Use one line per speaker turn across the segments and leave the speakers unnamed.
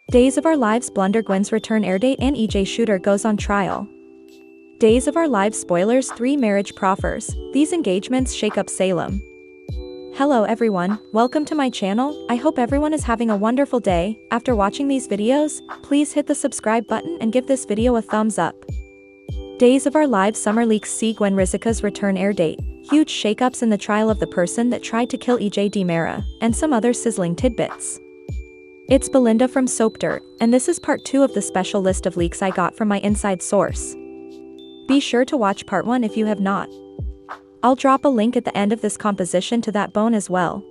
Days of Our Lives Blunder Gwen's return airdate and EJ shooter goes on trial. Days of Our Lives spoilers 3 marriage proffers, these engagements shake up Salem. Hello everyone, welcome to my channel, I hope everyone is having a wonderful day. After watching these videos, please hit the subscribe button and give this video a thumbs up. Days of Our Lives summer leaks see Gwen Rizika's return airdate, huge shakeups in the trial of the person that tried to kill EJ DiMera, and some other sizzling tidbits. It's Belinda from Soap Dirt, and this is part 2 of the special list of leaks I got from my inside source. Be sure to watch part 1 if you have not. I'll drop a link at the end of this composition to that bone as well.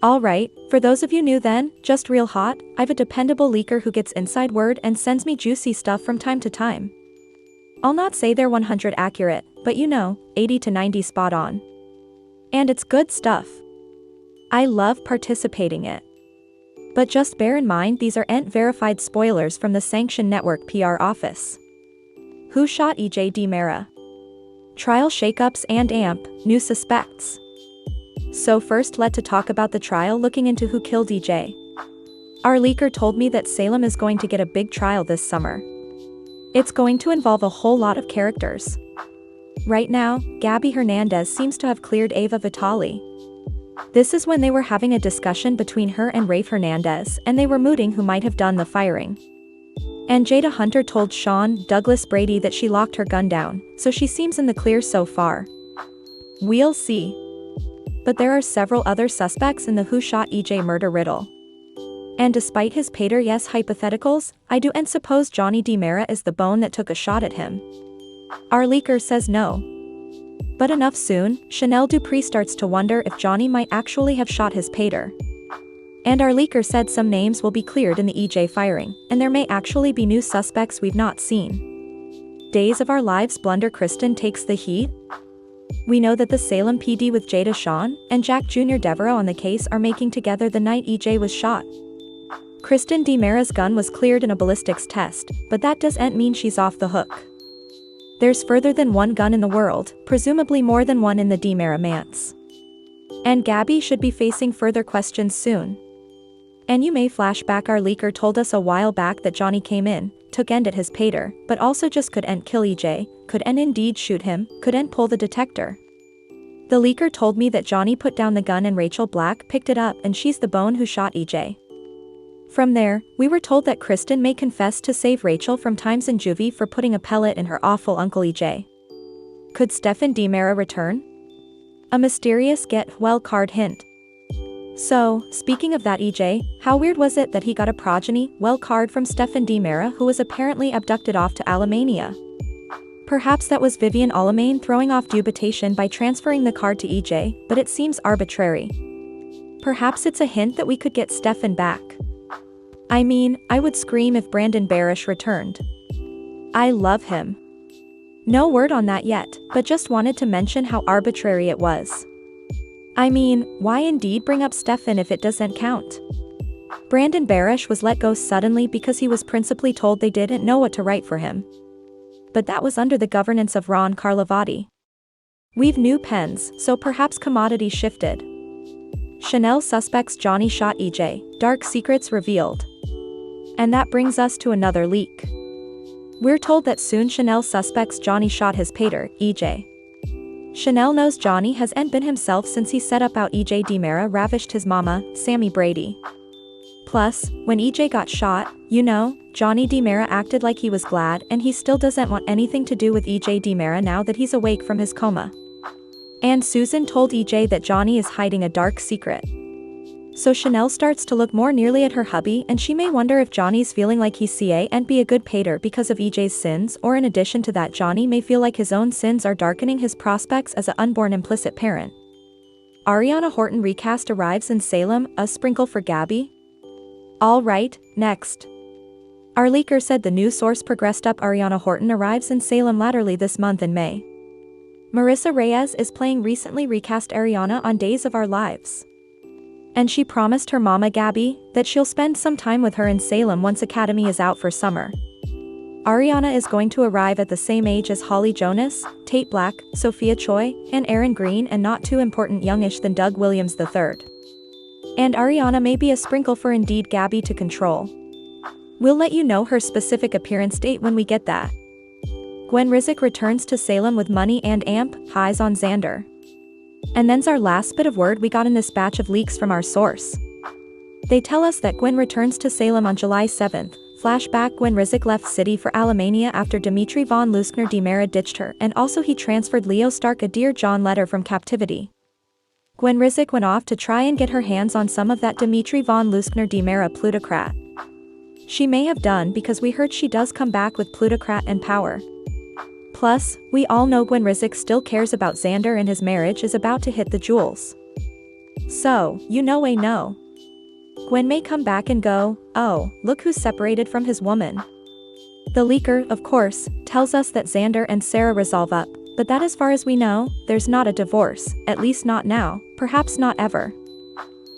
Alright, for those of you new then, just real hot, I've a dependable leaker who gets inside word and sends me juicy stuff from time to time. I'll not say they're 100 accurate, but you know, 80 to 90 spot on. And it's good stuff. I love participating it. But just bear in mind these are verified spoilers from the Sanction Network PR office. Who shot EJ DiMera? Trial shakeups and new suspects. So first let's talk about the trial looking into who killed EJ. Our leaker told me that Salem is going to get a big trial this summer. It's going to involve a whole lot of characters. Right now, Gabby Hernandez seems to have cleared Ava Vitale. This is when they were having a discussion between her and Rafe Hernandez, and they were mooting who might have done the firing. And Jada Hunter told Sean Douglas Brady that she locked her gun down, so she seems in the clear so far. We'll see. But there are several other suspects in the who shot EJ murder riddle. And despite his Pater yes hypotheticals, I do and suppose Johnny DiMera is the bone that took a shot at him. Our leaker says no. But enough soon, Chanel Dupree starts to wonder if Johnny might actually have shot his Pater. And our leaker said some names will be cleared in the EJ firing, and there may actually be new suspects we've not seen. Days of Our Lives blunder Kristen takes the heat? We know that the Salem PD with Jada Sean and Jack Jr. Devereaux on the case are making together the night EJ was shot. Kristen DiMera's gun was cleared in a ballistics test, but that doesn't mean she's off the hook. There's further than one gun in the world, presumably more than one in the DiMera manse. And Gabby should be facing further questions soon. And you may flashback our leaker told us a while back that Johnny came in, took end at his Pater, but also just couldn't kill EJ, couldn't indeed shoot him, couldn't pull the detector. The leaker told me that Johnny put down the gun and Rachel Black picked it up and she's the bone who shot EJ. From there, we were told that Kristen may confess to save Rachel from times in juvie for putting a pellet in her awful Uncle EJ. Could Stefan DiMera return? A mysterious get-well card hint. So, speaking of that EJ, how weird was it that he got a progeny well card from Stefan DiMera who was apparently abducted off to Alemania? Perhaps that was Vivian Alamain throwing off dubitation by transferring the card to EJ, but it seems arbitrary. Perhaps it's a hint that we could get Stefan back. I mean, I would scream if Brandon Barash returned. I love him. No word on that yet, but just wanted to mention how arbitrary it was. I mean, why indeed bring up Stefan if it doesn't count? Brandon Barash was let go suddenly because he was principally told they didn't know what to write for him. But that was under the governance of Ron Carlivati. We've new pens, so perhaps commodities shifted. Chanel suspects Johnny shot EJ, dark secrets revealed. And that brings us to another leak. We're told that soon Chanel suspects Johnny shot his Pater, EJ. Chanel knows Johnny hasn't been himself since he set up out EJ DiMera ravished his mama, Sammy Brady. Plus, when EJ got shot, you know, Johnny DiMera acted like he was glad and he still doesn't want anything to do with EJ DiMera now that he's awake from his coma. And Susan told EJ that Johnny is hiding a dark secret. So Chanel starts to look more nearly at her hubby and she may wonder if Johnny's feeling like he's CA and be a good Pater because of EJ's sins, or in addition to that Johnny may feel like his own sins are darkening his prospects as an unborn implicit parent. Ariana Horton recast arrives in Salem, a sprinkle for Gabby? Alright, next. Our leaker said the news source progressed up Ariana Horton arrives in Salem latterly this month in May. Marissa Reyes is playing recently recast Ariana on Days of Our Lives. And she promised her mama Gabby that she'll spend some time with her in Salem once Academy is out for summer. Ariana is going to arrive at the same age as Holly Jonas, Tate Black, Sophia Choi, and Aaron Green, and not too important youngish than Doug Williams III. And Ariana may be a sprinkle for indeed Gabby to control. We'll let you know her specific appearance date when we get that. Gwen Rizek returns to Salem with money and amp highs on Xander. And then's our last bit of word we got in this batch of leaks from our source. They tell us that Gwen returns to Salem on July 7th. Flashback: Gwen Rizek left city for Alemania after Dimitri von Luskner Demera ditched her, and also he transferred Leo Stark a Dear John letter from captivity. Gwen Rizek went off to try and get her hands on some of that Dimitri von Luskner Demera plutocrat. She may have done because we heard she does come back with plutocrat and power. Plus, we all know Gwen Rizek still cares about Xander and his marriage is about to hit the jewels. So, you know we know. Gwen may come back and go, oh, look who's separated from his woman. The leaker, of course, tells us that Xander and Sarah resolve up, but that as far as we know, there's not a divorce, at least not now, perhaps not ever.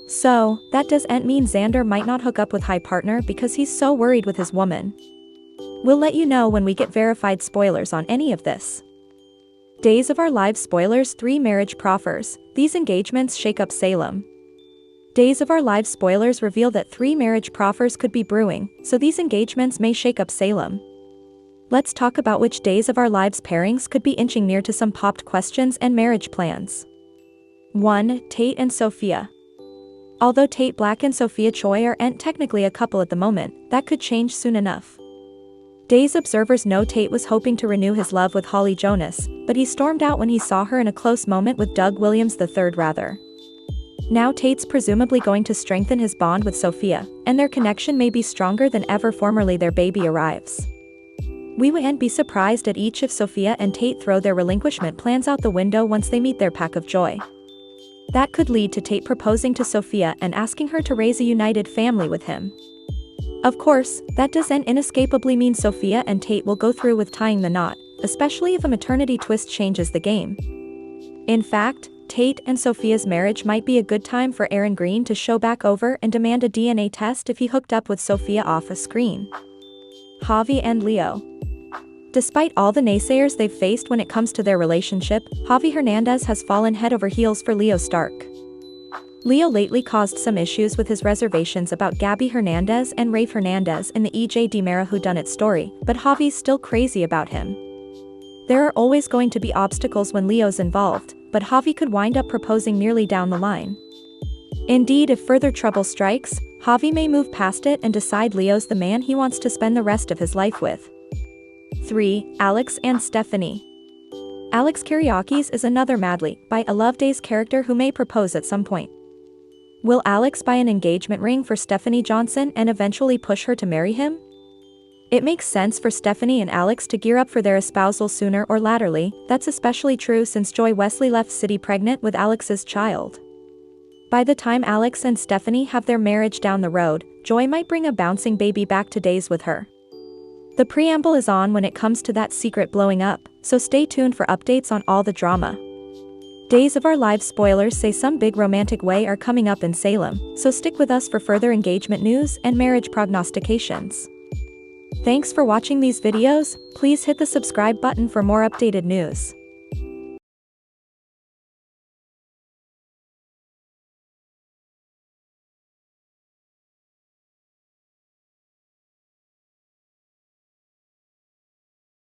So, that doesn't mean Xander might not hook up with High Partner because he's so worried with his woman. We'll let you know when we get verified spoilers on any of this. Days of Our Lives spoilers: 3 marriage proffers, these engagements shake up Salem. Days of Our Lives spoilers reveal that 3 marriage proffers could be brewing, so these engagements may shake up Salem. Let's talk about which Days of Our Lives pairings could be inching near to some popped questions and marriage plans. 1. Tate and Sophia. Although Tate Black and Sophia Choi aren't technically a couple at the moment, that could change soon enough. Days observers know Tate was hoping to renew his love with Holly Jonas, but he stormed out when he saw her in a close moment with Doug Williams III rather. Now Tate's presumably going to strengthen his bond with Sophia, and their connection may be stronger than ever formerly their baby arrives. We wouldn't be surprised at each if Sophia and Tate throw their relinquishment plans out the window once they meet their pack of joy. That could lead to Tate proposing to Sophia and asking her to raise a united family with him. Of course, that doesn't inescapably mean Sophia and Tate will go through with tying the knot, especially if a maternity twist changes the game. In fact, Tate and Sophia's marriage might be a good time for Aaron Green to show back over and demand a DNA test if he hooked up with Sophia off a screen. Javi and Leo. Despite all the naysayers they've faced when it comes to their relationship, Javi Hernandez has fallen head over heels for Leo Stark. Leo lately caused some issues with his reservations about Gabby Hernandez and Rafe Hernandez in the EJ Demera whodunit story, but Javi's still crazy about him. There are always going to be obstacles when Leo's involved, but Javi could wind up proposing nearly down the line. Indeed, if further trouble strikes, Javi may move past it and decide Leo's the man he wants to spend the rest of his life with. 3. Alex and Stephanie. Alex Karyakis is another Madly by a Lovedays character who may propose at some point. Will Alex buy an engagement ring for Stephanie Johnson and eventually push her to marry him? It makes sense for Stephanie and Alex to gear up for their espousal sooner or laterly. That's especially true since Joy Wesley left city pregnant with Alex's child. By the time Alex and Stephanie have their marriage down the road, Joy might bring a bouncing baby back to Days with her. The preamble is on when it comes to that secret blowing up, so stay tuned for updates on all the drama. Days of Our Lives spoilers say some big romantic way are coming up in Salem, so stick with us for further engagement news and marriage prognostications. Thanks for watching these videos. Please hit the subscribe button for more updated news.